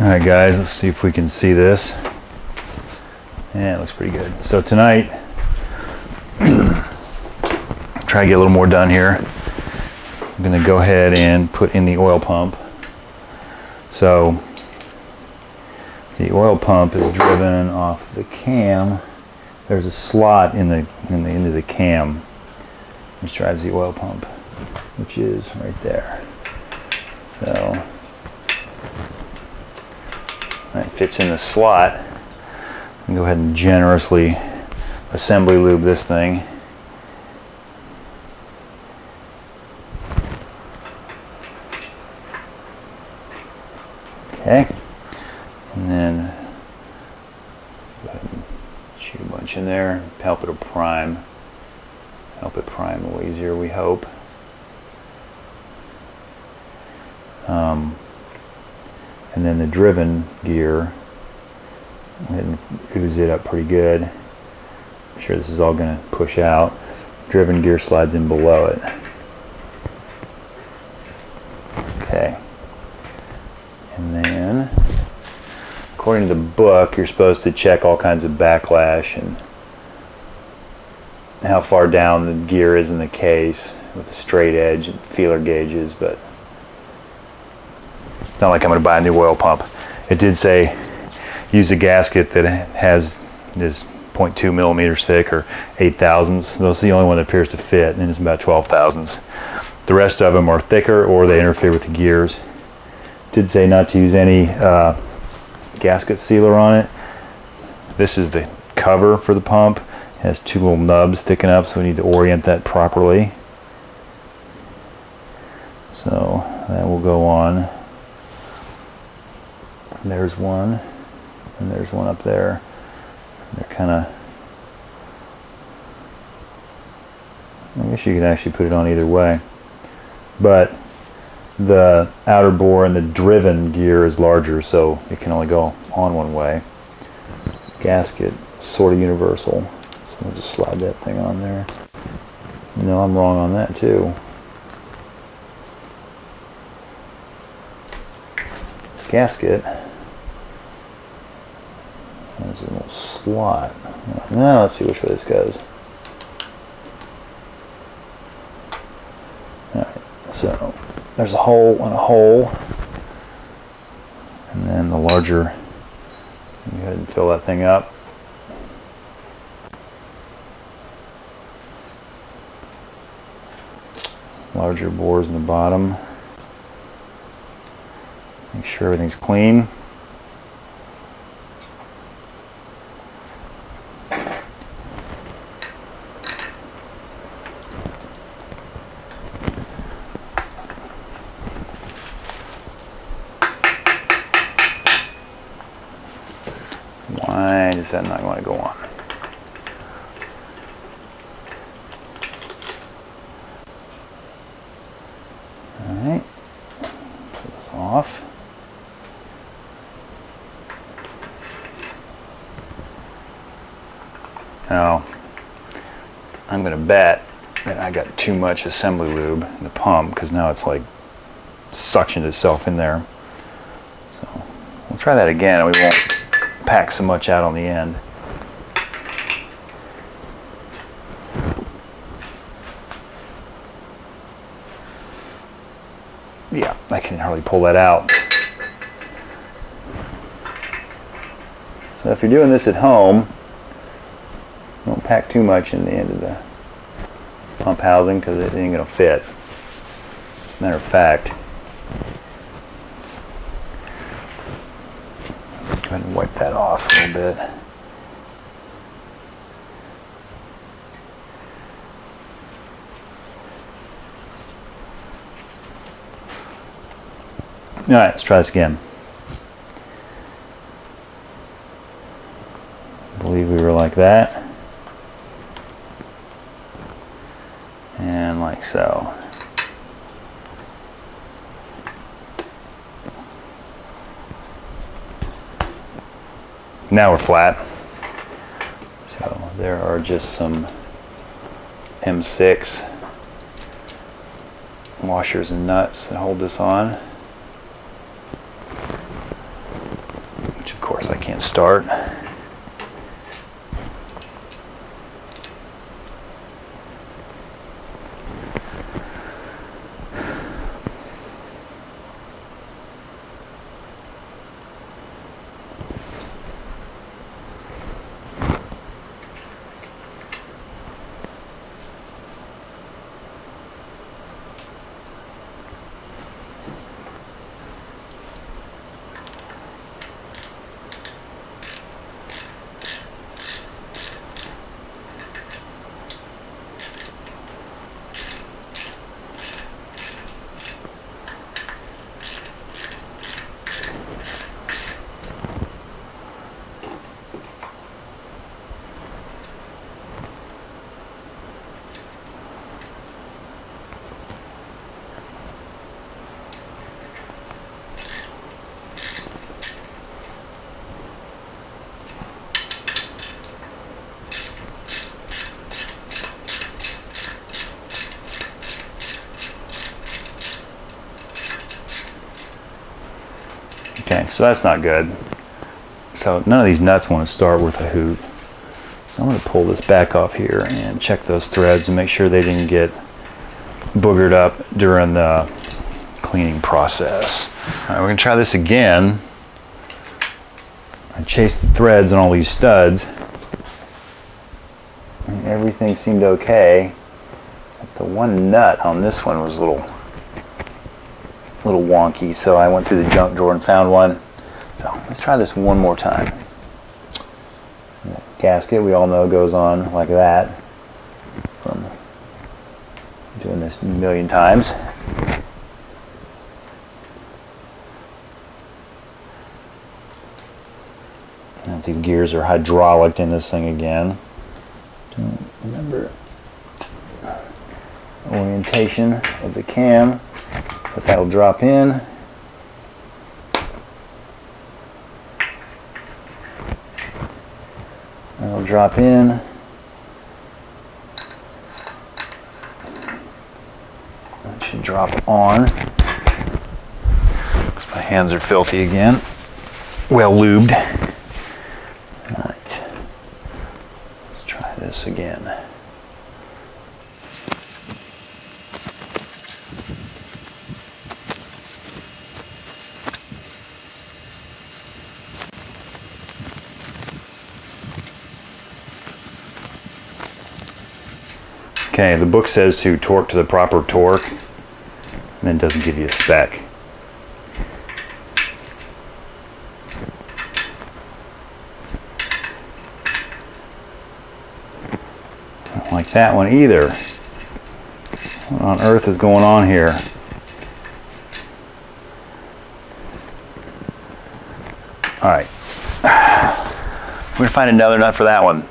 Alright guys, let's see if we can see this. Yeah, it looks pretty good. So tonight, try to get a little more done here. I'm going to go ahead and put in the oil pump. So the oil pump is driven off the cam. There's a slot in the end of the cam which drives the oil pump, which is right there. So it fits in the slot. Go ahead and generously assembly lube this thing. Okay, and then go ahead and shoot a bunch in there. Help it prime. Help it prime a little easier, we hope. And then the driven gear, go ahead and ooze it up pretty good. I'm sure this is all going to push out. Driven gear slides in below it. Okay. And then, according to the book, you're supposed to check all kinds of backlash and how far down the gear is in the case with the straight edge and feeler gauges, but it's not like I'm going to buy a new oil pump. It did say use a gasket that is 0.2 millimeters thick or 8 thousandths. That's the only one that appears to fit, and it's about 12 thousandths. The rest of them are thicker or they interfere with the gears. It did say not to use any gasket sealer on it. This is the cover for the pump. It has two little nubs sticking up, so we need to orient that properly. So that will go on. There's one, and there's one up there. They're kind of, I guess you could actually put it on either way. But the outer bore and the driven gear is larger, so it can only go on one way. Gasket, sort of universal. So we'll just slide that thing on there. No, I'm wrong on that too. Gasket. There's a little slot. Now let's see which way this goes. Alright, so there's a hole and a hole. And then the larger, go ahead and fill that thing up. Larger bores in the bottom. Make sure everything's clean. Why is that not going to go on? Alright, put this off. Now, I'm going to bet that I got too much assembly lube in the pump because now it's like suctioned itself in there. So we'll try that again and we won't pack so much out on the end. Yeah, I can hardly pull that out. So if you're doing this at home, don't pack too much in the end of the pump housing because it ain't going to fit. Matter of fact, go ahead and wipe that off a little bit. Alright, let's try this again. I believe we were like that. And like so. Now we're flat. So there are just some M6 washers and nuts that hold this on. because I can't start. Okay, so that's not good. So none of these nuts want to start with a hoot. So I'm going to pull this back off here and check those threads and make sure they didn't get boogered up during the cleaning process. All right, we're going to try this again. I chased the threads on all these studs. And everything seemed okay. Except the one nut on this one was a little wonky, so I went through the junk drawer and found one. So let's try this one more time. The gasket, we all know, goes on like that from doing this a million times. Now these gears are hydraulic in this thing again. Don't remember orientation of the cam, but that'll drop in. That'll drop in. That should drop on. Because my hands are filthy again. Well lubed. Alright. Let's try this again. Okay, the book says to torque to the proper torque, and then it doesn't give you a spec. I don't like that one either. What on earth is going on here? Alright. We're going to find another nut for that one.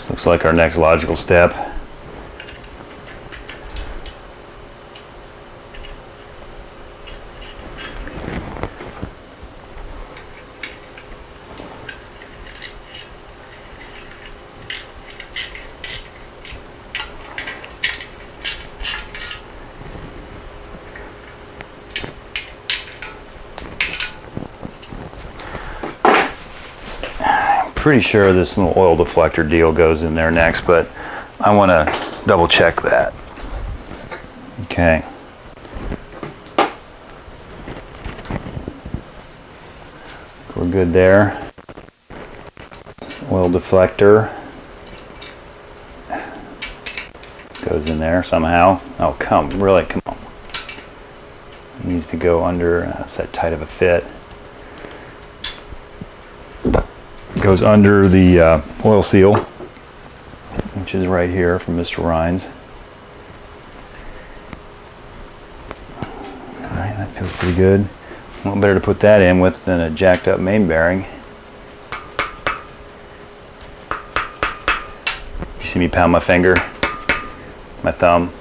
Looks like our next logical step. Pretty sure this little oil deflector deal goes in there next, but I want to double check that. Okay. We're good there. Oil deflector goes in there somehow. Oh, really? Come on. It needs to go under. That's that tight of a fit. Goes under the oil seal, which is right here from Mr. Rhines. Alright, that feels pretty good. A little better to put that in with than a jacked up main bearing. You see me pound my finger, my thumb.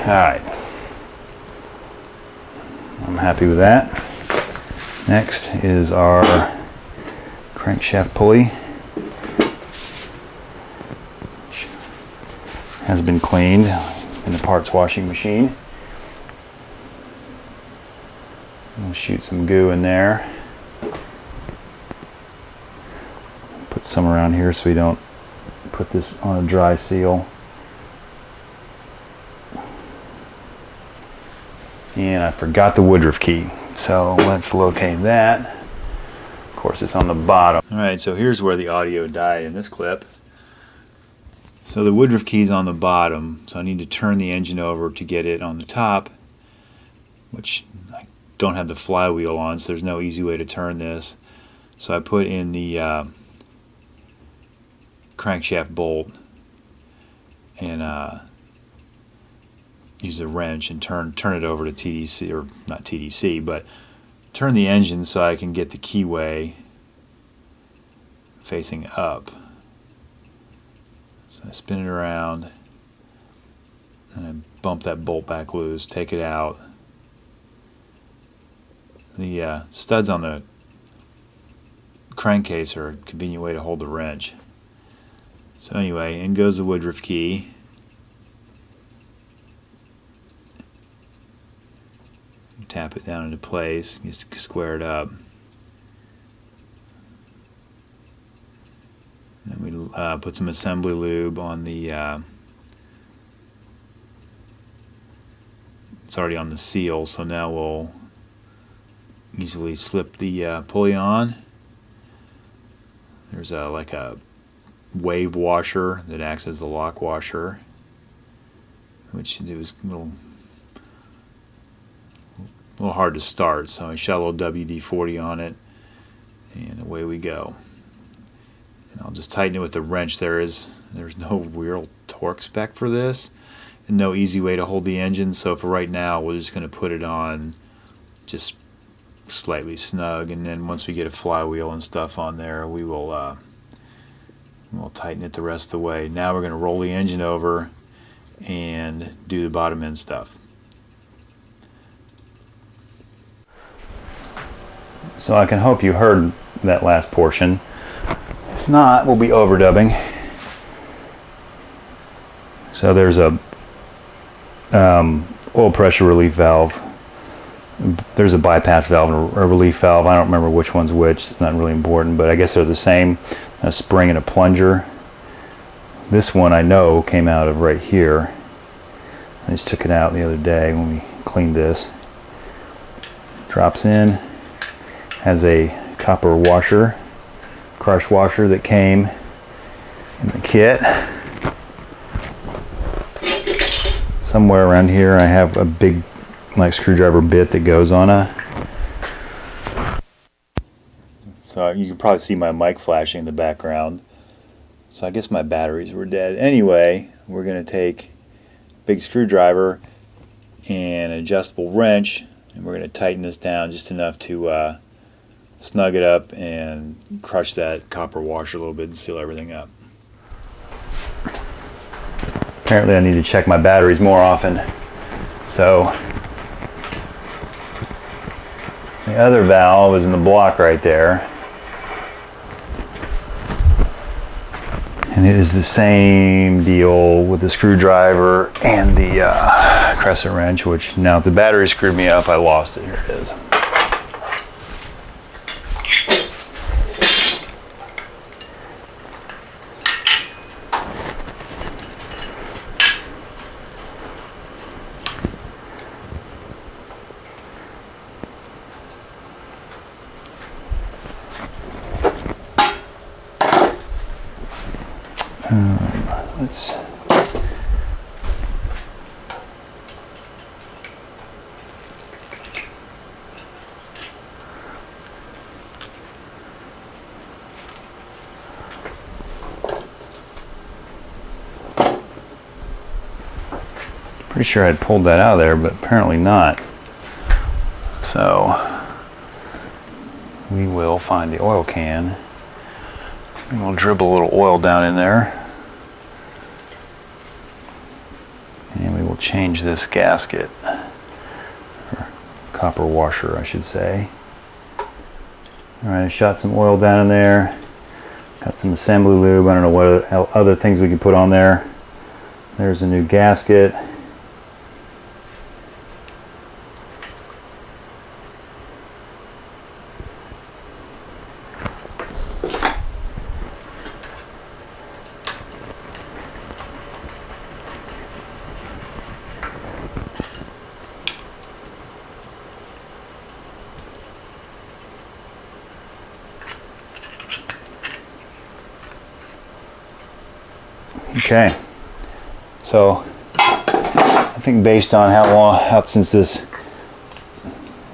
Alright. I'm happy with that. Next is our crankshaft pulley. Which has been cleaned in the parts washing machine. We'll shoot some goo in there. Put some around here so we don't put this on a dry seal. And I forgot the woodruff key, so let's locate that. Of course, it's on the bottom. Alright, so here's where the audio died in this clip. So the woodruff key is on the bottom, so I need to turn the engine over to get it on the top, which I don't have the flywheel on, so there's no easy way to turn this. So I put in the crankshaft bolt and use a wrench and turn it over to TDC, or not TDC, but turn the engine so I can get the keyway facing up. So I spin it around and I bump that bolt back loose, take it out. The studs on the crankcase are a convenient way to hold the wrench. So anyway, in goes the woodruff key. Tap it down into place, just square it up. Then we put some assembly lube on the, it's already on the seal, so now we'll easily slip the pulley on. There's like a wave washer that acts as the lock washer, which it was a little hard to start, so I shot a little WD-40 on it, and away we go. And I'll just tighten it with the wrench. There's no real torque spec for this, and no easy way to hold the engine, so for right now we're just going to put it on just slightly snug, and then once we get a flywheel and stuff on there, we'll tighten it the rest of the way. Now we're going to roll the engine over and do the bottom end stuff. So I can hope you heard that last portion. If not, we'll be overdubbing. So there's a oil pressure relief valve. There's a bypass valve and a relief valve. I don't remember which one's which. It's not really important, but I guess they're the same. A spring and a plunger. This one I know came out of right here. I just took it out the other day when we cleaned this. Drops in. Has a copper washer, crush washer that came in the kit. Somewhere around here I have a big screwdriver bit that goes on a. So you can probably see my mic flashing in the background. So I guess my batteries were dead. Anyway, we're going to take a big screwdriver and an adjustable wrench, and we're going to tighten this down just enough to snug it up and crush that copper washer a little bit and seal everything up. Apparently I need to check my batteries more often. So the other valve is in the block right there. And it is the same deal with the screwdriver and the crescent wrench, which now if the battery screwed me up, I lost it. Here it is. Let's pretty sure I'd pulled that out of there, but apparently not. So we will find the oil can and we'll dribble a little oil down in there. And we will change this gasket, or copper washer I should say. Alright, I shot some oil down in there, got some assembly lube. I don't know what other things we can put on there. There's a new gasket. Okay, so I think based on since this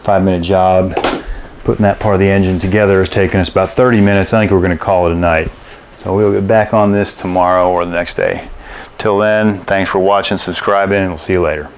5-minute job, putting that part of the engine together has taken us about 30 minutes, I think we're going to call it a night. So we'll get back on this tomorrow or the next day. Till then, thanks for watching, subscribing, and we'll see you later.